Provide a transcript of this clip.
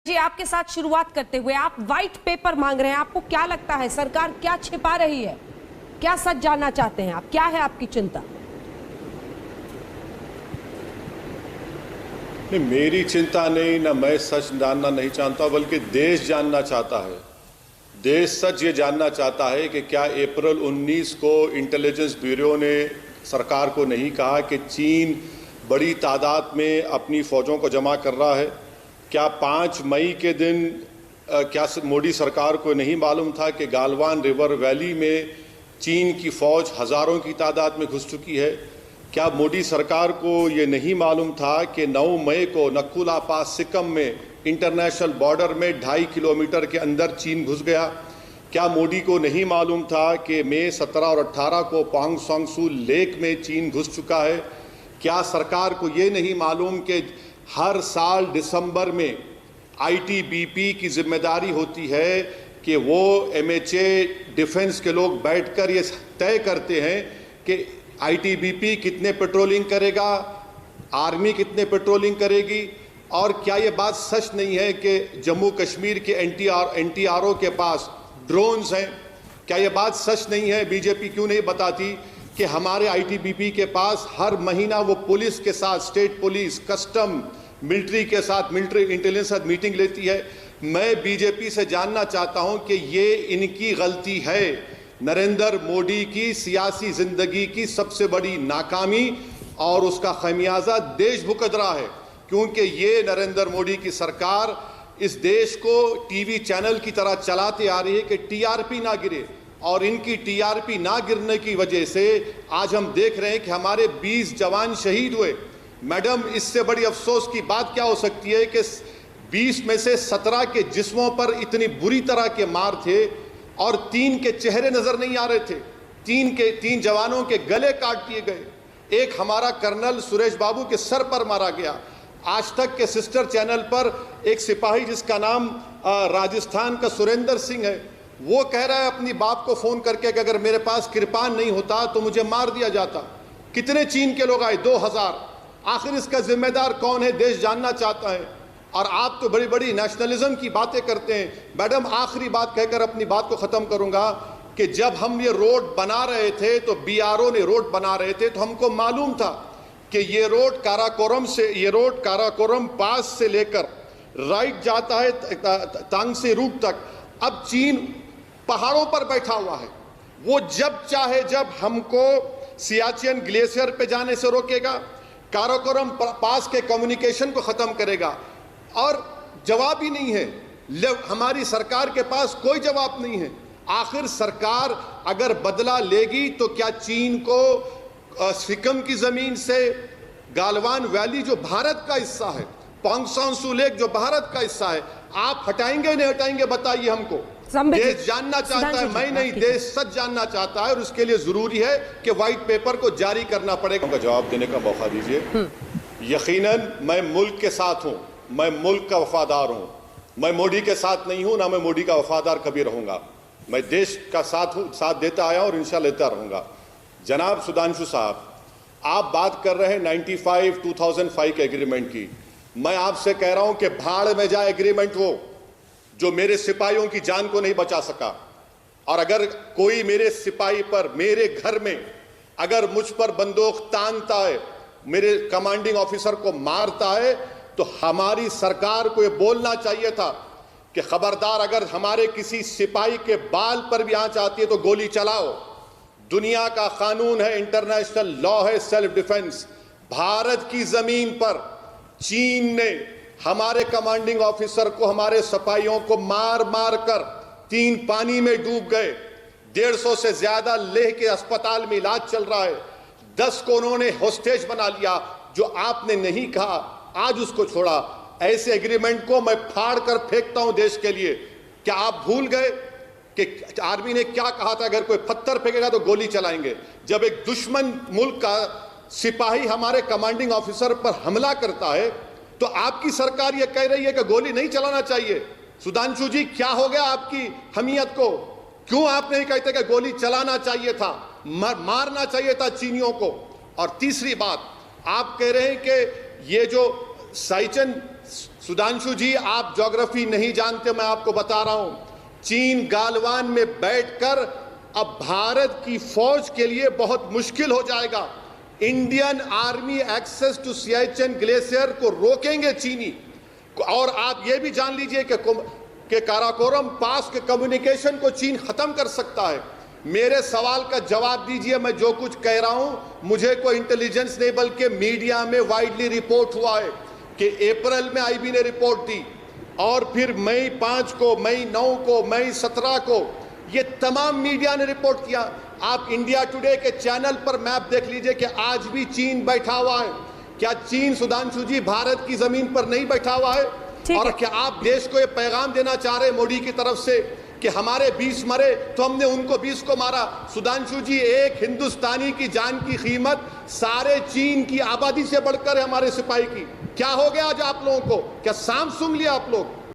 जी आपके साथ शुरुआत करते हुए आप व्हाइट पेपर मांग रहे हैं, आपको क्या लगता है सरकार क्या छिपा रही है, क्या सच जानना चाहते हैं आप, क्या है आपकी चिंता? नहीं, मेरी चिंता नहीं, ना मैं सच जानना नहीं चाहता, बल्कि देश जानना चाहता है। देश सच ये जानना चाहता है कि क्या अप्रैल 19 को इंटेलिजेंस ब्यूरो ने सरकार को नहीं कहा कि चीन बड़ी तादाद में अपनी फौजों को जमा कर रहा है? क्या 5 मई के दिन क्या मोदी सरकार को नहीं मालूम था कि गालवान रिवर वैली में चीन की फौज हज़ारों की तादाद में घुस चुकी है? क्या मोदी सरकार को ये नहीं मालूम था कि 9 मई को नक्कुला पास सिक्किम में इंटरनेशनल बॉर्डर में 2.5 किलोमीटर के अंदर चीन घुस गया? क्या मोदी को नहीं मालूम था कि मई 17 और 18 को पोंग सांग सू लेक में चीन घुस चुका है? क्या सरकार को ये नहीं मालूम कि हर साल दिसंबर में आईटीबीपी की जिम्मेदारी होती है कि वो एमएचए डिफेंस के लोग बैठकर ये तय करते हैं कि आईटीबीपी कितने पेट्रोलिंग करेगा, आर्मी कितने पेट्रोलिंग करेगी? और क्या ये बात सच नहीं है कि जम्मू कश्मीर के एनटीआरओ के पास ड्रोन्स हैं? क्या ये बात सच नहीं है? बीजेपी क्यों नहीं बताती कि हमारे आईटीबीपी के पास हर महीना वो पुलिस के साथ, स्टेट पुलिस, कस्टम, मिलिट्री के साथ, मिलिट्री इंटेलिजेंस साथ मीटिंग लेती है? मैं बीजेपी से जानना चाहता हूं कि ये इनकी गलती है। नरेंद्र मोदी की सियासी जिंदगी की सबसे बड़ी नाकामी और उसका खमियाजा देश भुगत रहा है, क्योंकि ये नरेंद्र मोदी की सरकार इस देश को टीवी चैनल की तरह चलाते आ रही है कि टीआरपी ना गिरे, और इनकी टीआरपी ना गिरने की वजह से आज हम देख रहे हैं कि हमारे 20 जवान शहीद हुए। मैडम, इससे बड़ी अफसोस की बात क्या हो सकती है कि 20 में से 17 के जिस्मों पर इतनी बुरी तरह के मार थे और 3 के चेहरे नजर नहीं आ रहे थे। 3 जवानों के गले काट दिए गए। एक हमारा कर्नल सुरेश बाबू के सर पर मारा गया। आज तक के सिस्टर चैनल पर एक सिपाही जिसका नाम राजस्थान का सुरेंद्र सिंह है, वो कह रहा है अपनी बाप को फोन करके कि अगर मेरे पास कृपान नहीं होता तो मुझे मार दिया जाता। कितने चीन के लोग आए? 2000। आखिर इसका जिम्मेदार कौन है? देश जानना चाहता है। और आप तो बड़ी बड़ी नेशनलिज्म की बातें करते हैं। मैडम, आखिरी बात कहकर अपनी बात को खत्म करूंगा कि जब हम ये रोड बना रहे थे तो बीआरओ ने रोड बना रहे थे तो हमको मालूम था कि ये रोड काराकोरम पास से लेकर राइट जाता है तांगसे रूट तक। अब चीन पहाड़ों पर बैठा हुआ है। वो जब चाहे जब हमको सियाचिन ग्लेशियर पे जाने से रोकेगा, काराकोरम पास के कम्युनिकेशन को खत्म करेगा, और जवाब ही नहीं है। हमारी सरकार के पास कोई जवाब नहीं है। आखिर सरकार अगर बदला लेगी तो क्या चीन को सिक्किम की जमीन से गालवान वैली जो भारत का हिस्सा है, पोंग सांग सू लेक जो भारत का हिस्सा है, आप हटाएंगे नहीं हटाएंगे? बताइए हमको। देश जानना चाहता है, मैं नहीं, देश सच जानना चाहता है, और उसके लिए जरूरी है कि व्हाइट पेपर को जारी करना पड़ेगा। उनका जवाब देने का मौका दीजिए। यकीनन मैं मुल्क के साथ हूं, मैं मुल्क का वफादार हूं। मैं मोदी के साथ नहीं हूं, ना मैं मोदी का वफादार कभी रहूंगा। मैं देश का साथ देता आया और इंशाल्लाह लेता रहूंगा। जनाब सुधांशु साहब, आप बात कर रहे हैं 2005 के एग्रीमेंट की। मैं आपसे कह रहा हूं कि भाड़ में जाए एग्रीमेंट वो जो मेरे सिपाहियों की जान को नहीं बचा सका। और अगर कोई मेरे सिपाही पर, मेरे घर में अगर मुझ पर बंदूक तानता है, मेरे कमांडिंग ऑफिसर को मारता है, तो हमारी सरकार को यह बोलना चाहिए था कि खबरदार, अगर हमारे किसी सिपाही के बाल पर भी आंच आती है तो गोली चलाओ। दुनिया का कानून है, इंटरनेशनल लॉ है, सेल्फ डिफेंस। भारत की जमीन पर चीन ने हमारे कमांडिंग ऑफिसर को, हमारे सिपाहियों को मार मार कर 3 पानी में डूब गए। 150 से ज्यादा लेह के अस्पताल में इलाज चल रहा है। 10 को उन्होंने होस्टेज बना लिया। जो आपने नहीं कहा, आज उसको छोड़ा। ऐसे एग्रीमेंट को मैं फाड़ कर फेंकता हूं देश के लिए। क्या आप भूल गए कि आर्मी ने क्या कहा था? अगर कोई पत्थर फेंकेगा तो गोली चलाएंगे। जब एक दुश्मन मुल्क का सिपाही हमारे कमांडिंग ऑफिसर पर हमला करता है तो आपकी सरकार यह कह रही है कि गोली नहीं चलाना चाहिए। सुधांशु जी, क्या हो गया आपकी हमीयत को? क्यों आप नहीं कहते कि गोली चलाना चाहिए था, मारना चाहिए था चीनियों को? और तीसरी बात, आप कह रहे हैं कि ये जो साइचन सुधांशु जी, आप ज्योग्राफी नहीं जानते, मैं आपको बता रहा हूं। चीन गालवान में बैठकर अब भारत की फौज के लिए बहुत मुश्किल हो जाएगा। Indian army access to Siachen glacier को रोकेंगे चीनी। और आप ये भी जान लीजिए कि काराकोरम पास के कम्युनिकेशन को चीन खत्म कर सकता है। मेरे सवाल का जवाब दीजिए, मैं जो कुछ कह रहा हूं मुझे कोई इंटेलिजेंस नहीं, बल्कि मीडिया में वाइडली रिपोर्ट हुआ है कि अप्रैल में आईबी ने रिपोर्ट दी और फिर मई 5 को, मई 9 को, मई 17 को ये तमाम मीडिया ने रिपोर्ट किया। आप इंडिया टुडे के चैनल पर मैप देख लीजिए कि आज भी चीन बैठा हुआ है। क्या चीन, सुधांशु जी, भारत की जमीन पर नहीं बैठा हुआ है? और क्या आप देश को ये पैगाम देना चाह रहे हैं मोदी की तरफ से कि हमारे 20 मरे तो हमने उनको 20 को मारा? सुधांशु जी, एक हिंदुस्तानी की जान की कीमत सारे चीन की आबादी से बढ़कर है हमारे सिपाही की। क्या हो गया आज आप लोगों को? क्या सांप सूंघ लिया आप लोग?